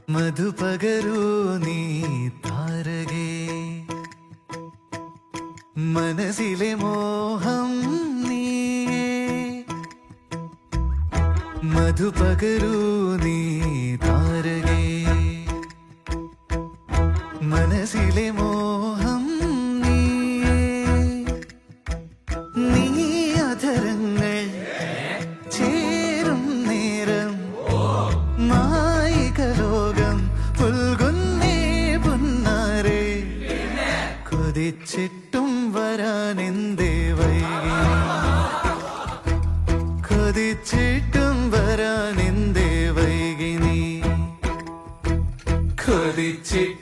മധുപകരൂ നീ താരകേ മനസ്സിലെ മോഹം നീയേ മധുപകരൂ നീ താരകേ മനസ്സിലെ മോഹം നീയേ നീ അധരങ്ങൾ ചേരും നേരം മായികലോകം പുൽകുന്നേ പുന്നാരേ കൊതിച്ചിട്ടും വരാനെന്തേ വൈകി കൊതിച്ചിട്ടും വരാനെന്തേ വൈകി നീ കൊതിച്ചിട്ടും